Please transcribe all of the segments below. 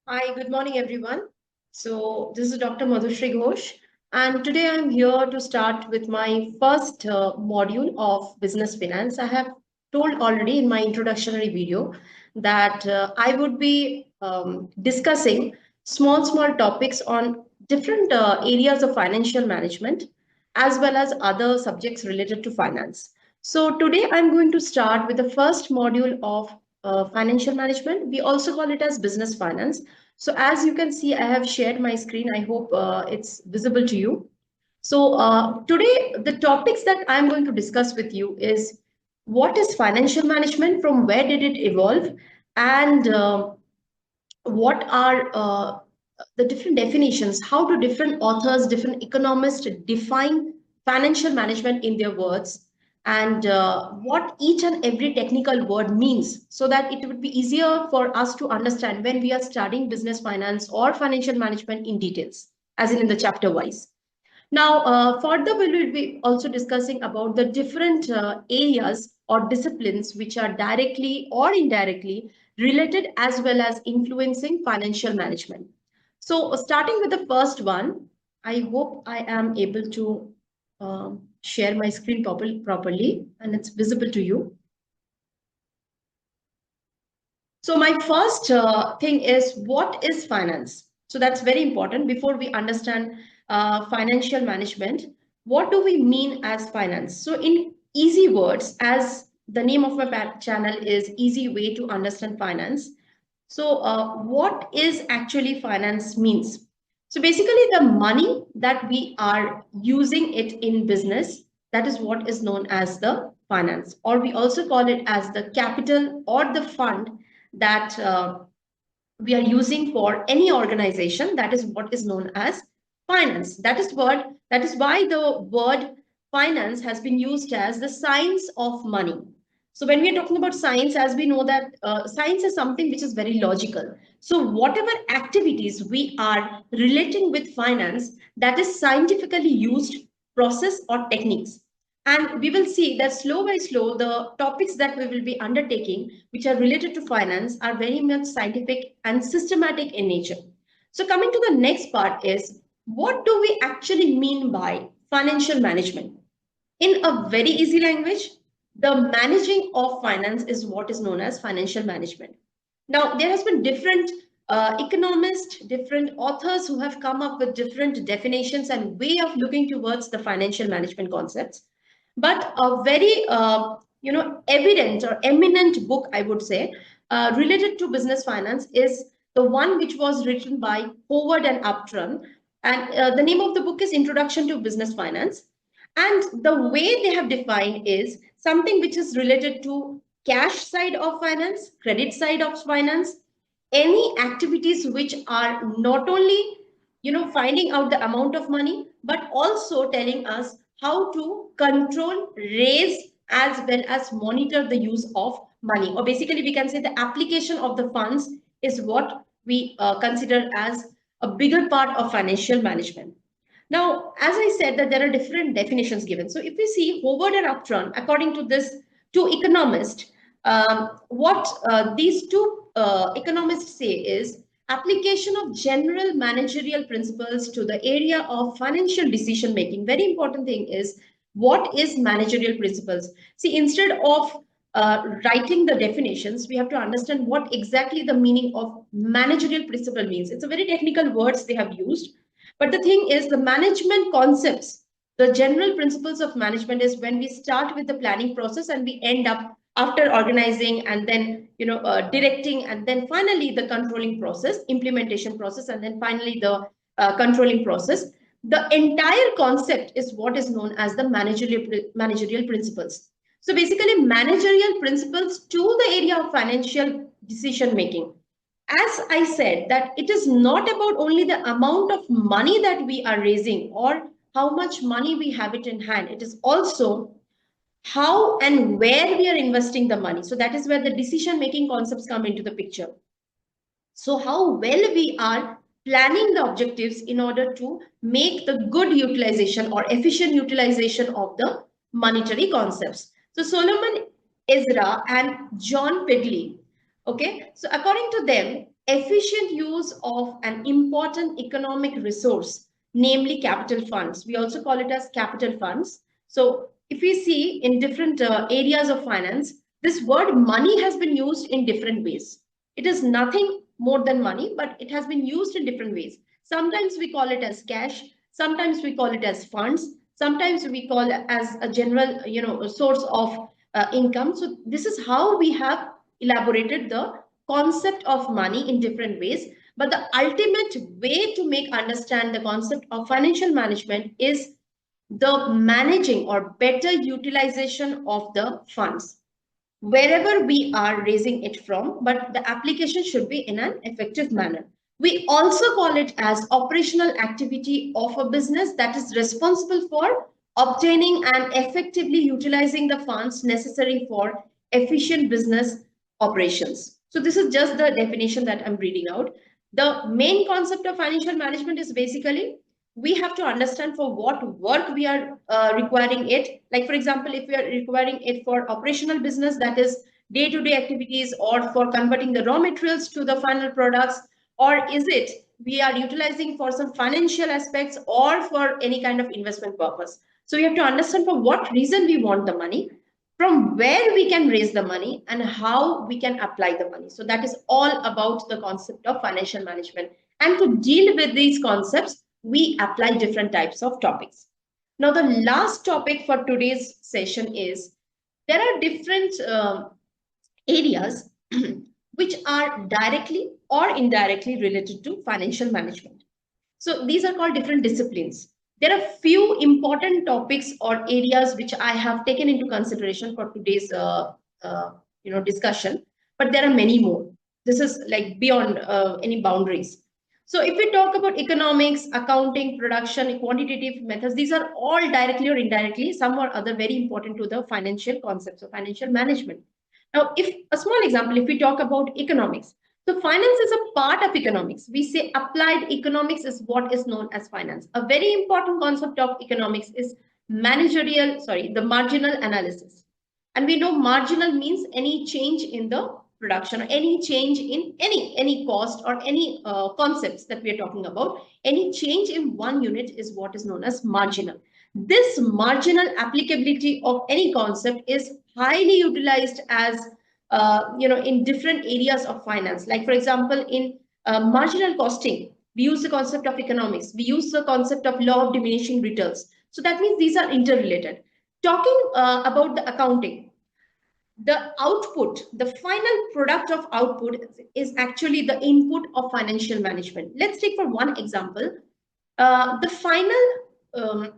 Hi, good morning, everyone. So, this is Dr. Madhushri Ghosh, and today I'm here to start with my first module of business finance. I have told already in my introductory video that I would be discussing small topics on different areas of financial management as well as other subjects related to finance. So, today I'm going to start with the first module of financial management. We also call it as business finance. So as you can see, I have shared my screen. I hope it's visible to you. So today, the topics that I'm going to discuss with you is what is financial management, from where did it evolve, and what are the different definitions, how do different authors, different economists define financial management in their words, and what each and every technical word means, so that it would be easier for us to understand when we are studying business finance or financial management in details, as in the chapter wise. Now, further, we will be also discussing about the different areas or disciplines which are directly or indirectly related as well as influencing financial management. So, starting with the first one, I hope I am able to share my screen properly and it's visible to you. So my first thing is, what is finance? So that's very important before we understand financial management. What do we mean as finance? So in easy words, as the name of my channel is Easy Way to Understand Finance. So what is actually finance means? So basically the money that we are using it in business, that is what is known as the finance, or we also call it as the capital or the fund that we are using for any organization. That is what is known as finance. That is why the word finance has been used as the science of money. So when we are talking about science, as we know that science is something which is very logical. So whatever activities we are relating with finance, that is scientifically used process or techniques. And we will see that slow by slow, the topics that we will be undertaking, which are related to finance, are very much scientific and systematic in nature. So coming to the next part is, what do we actually mean by financial management? In a very easy language, the managing of finance is what is known as financial management. Now, there has been different economists, different authors who have come up with different definitions and way of looking towards the financial management concepts. But a very evident or eminent book, I would say, related to business finance is the one which was written by Howard and Upton, and the name of the book is Introduction to Business Finance. And the way they have defined is something which is related to cash side of finance, credit side of finance, any activities which are not only finding out the amount of money, but also telling us how to control, raise, as well as monitor the use of money. Or basically, we can say the application of the funds is what we consider as a bigger part of financial management. Now, as I said, that there are different definitions given. So if we see Howard and Upton, according to this two economists, what these two economists say is application of general managerial principles to the area of financial decision making. Very important thing is, what is managerial principles? See, instead of writing the definitions, we have to understand what exactly the meaning of managerial principle means. It's a very technical words they have used, but the thing is, the management concepts, the general principles of management is when we start with the planning process and we end up after organizing and then directing, and then finally the controlling process, implementation process, and then finally the controlling process. The entire concept is what is known as the managerial principles. So basically, managerial principles to the area of financial decision making. As I said, that it is not about only the amount of money that we are raising or how much money we have it in hand. It is also how and where we are investing the money. So that is where the decision making concepts come into the picture. So how well we are planning the objectives in order to make the good utilization or efficient utilization of the monetary concepts. So Solomon Ezra and John Pedley, okay, so according to them, efficient use of an important economic resource, namely capital funds. We also call it as capital funds. So if we see in different areas of finance, this word money has been used in different ways. It is nothing more than money, but it has been used in different ways. Sometimes we call it as cash, sometimes we call it as funds, sometimes we call it as a general, a source of income. So this is how we have elaborated the concept of money in different ways. But the ultimate way to make understand the concept of financial management is the managing or better utilization of the funds wherever we are raising it from, but the application should be in an effective manner. We also call it as operational activity of a business that is responsible for obtaining and effectively utilizing the funds necessary for efficient business operations. So this is just the definition that I'm reading out. The main concept of financial management is basically we have to understand for what work we are requiring it. Like for example, if we are requiring it for operational business, that is day-to-day activities, or for converting the raw materials to the final products, or is it we are utilizing for some financial aspects or for any kind of investment purpose. So we have to understand for what reason we want the money, from where we can raise the money, and how we can apply the money. So that is all about the concept of financial management. And to deal with these concepts, we apply different types of topics. Now, the last topic for today's session is there are different areas which are directly or indirectly related to financial management. So these are called different disciplines. There are few important topics or areas which I have taken into consideration for today's discussion, but there are many more. This is like beyond any boundaries. So if we talk about economics, accounting, production, quantitative methods, these are all directly or indirectly, some or other, very important to the financial concepts of financial management. Now, if a small example, if we talk about economics, so finance is a part of economics. We say applied economics is what is known as finance. A very important concept of economics is the marginal analysis. And we know marginal means any change in the production, or any change in any cost, or any concepts that we are talking about. Any change in one unit is what is known as marginal. This marginal applicability of any concept is highly utilized as in different areas of finance. Like for example, in marginal costing, we use the concept of economics. We use the concept of law of diminishing returns. So that means these are interrelated. Talking about the accounting, the output, the final product of output is actually the input of financial management. Let's take for one example, the final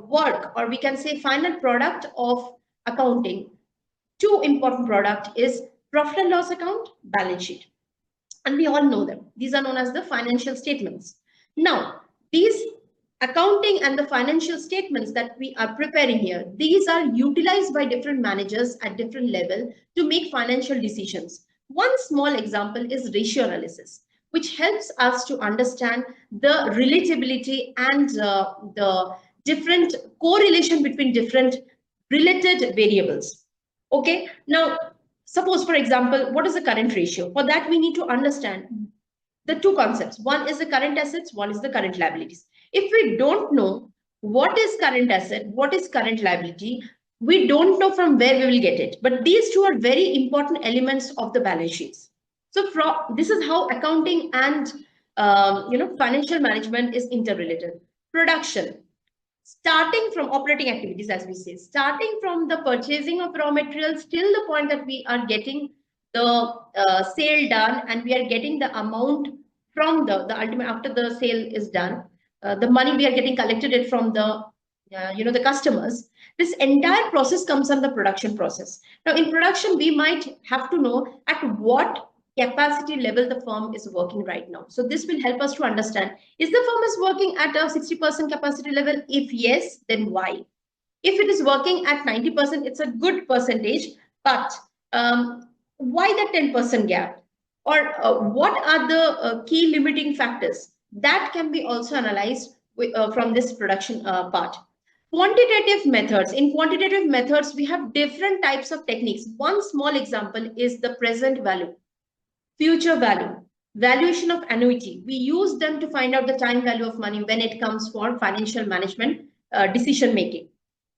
work, or we can say final product of accounting. Two important product is profit and loss account, balance sheet. And we all know them. These are known as the financial statements. Now, these accounting and the financial statements that we are preparing here, these are utilized by different managers at different level to make financial decisions. One small example is ratio analysis, which helps us to understand the relatability and the different correlation between different related variables. Okay, now suppose, for example, what is the current ratio? For that, we need to understand the two concepts. One is the current assets, one is the current liabilities. If we don't know what is current asset, what is current liability, we don't know from where we will get it. But these two are very important elements of the balance sheets. So this is how accounting and financial management is interrelated. Production, starting from operating activities, as we say, starting from the purchasing of raw materials till the point that we are getting the sale done, and we are getting the amount from the ultimate, after the sale is done, the money we are getting collected it from the customers. This entire process comes on the production process. Now in production, we might have to know at what capacity level the firm is working right now. So this will help us to understand, is the firm is working at a 60% capacity level? If yes, then why? If it is working at 90%, it's a good percentage, but why the 10% gap? Or what are the key limiting factors? That can be also analyzed from this production part. Quantitative methods. In quantitative methods, we have different types of techniques. One small example is the present value, future value, Valuation of annuity. We use them to find out the time value of money when it comes for financial management decision making.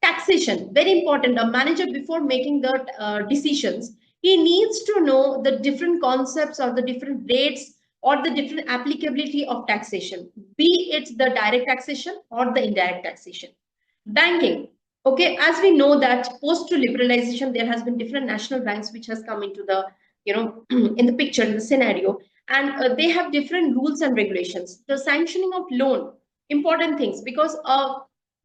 Taxation, very important. A manager, before making the decisions, he needs to know the different concepts or the different rates or the different applicability of taxation, be it the direct taxation or the indirect taxation. Banking. Okay, as we know that post to liberalization, there has been different national banks which has come into the, in the picture, in the scenario, and they have different rules and regulations. The sanctioning of loan, important things, because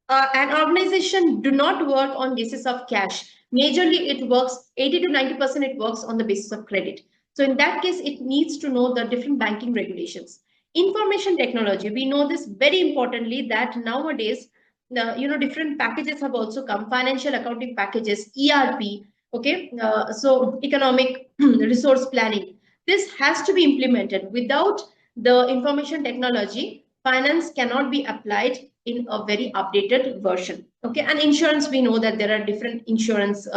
an organization do not work on basis of cash. Majorly, it works 80 to 90%. It works on the basis of credit. So in that case, it needs to know the different banking regulations. Information technology. We know this very importantly that nowadays, different packages have also come. Financial accounting packages, ERP. Okay, so economic resource planning. This has to be implemented. Without the information technology, finance cannot be applied in a very updated version. Okay, and insurance, we know that there are different insurance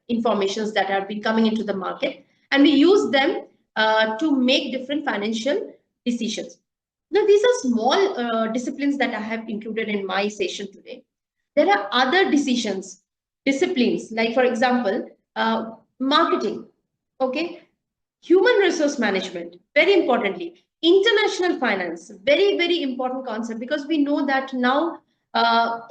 informations that have been coming into the market, and we use them to make different financial decisions. Now, these are small disciplines that I have included in my session today. There are other disciplines, like for example, marketing. Okay, human resource management, very importantly, international finance, very, very important concept, because we know that now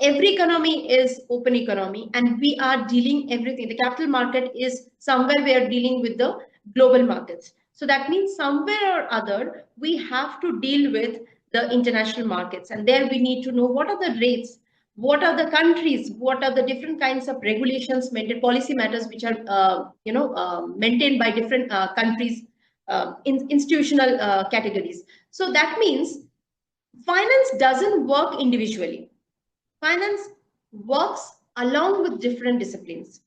every economy is open economy and we are dealing everything. The capital market is somewhere we are dealing with the global markets. So that means somewhere or other, we have to deal with the international markets. And there we need to know what are the rates, what are the countries, what are the different kinds of regulations, maintained policy matters which are maintained by different countries, institutional categories. So that means finance doesn't work individually. Finance works along with different disciplines.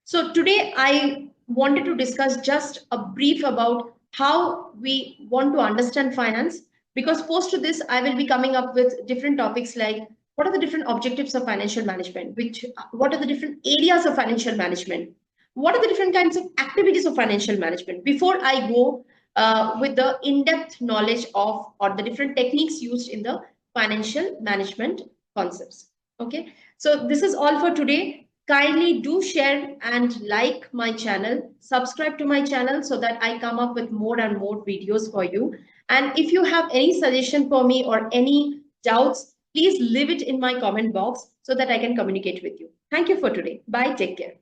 So today I wanted to discuss just a brief about how we want to understand finance, because post to this I will be coming up with different topics like what are the different objectives of financial management, which what are the different areas of financial management, what are the different kinds of activities of financial management, before I go with the in-depth knowledge of or the different techniques used in the financial management concepts. Okay, so this is all for today. Kindly do share and like my channel, subscribe to my channel so that I come up with more and more videos for you. And if you have any suggestion for me or any doubts, please leave it in my comment box so that I can communicate with you. Thank you for today. Bye. Take care.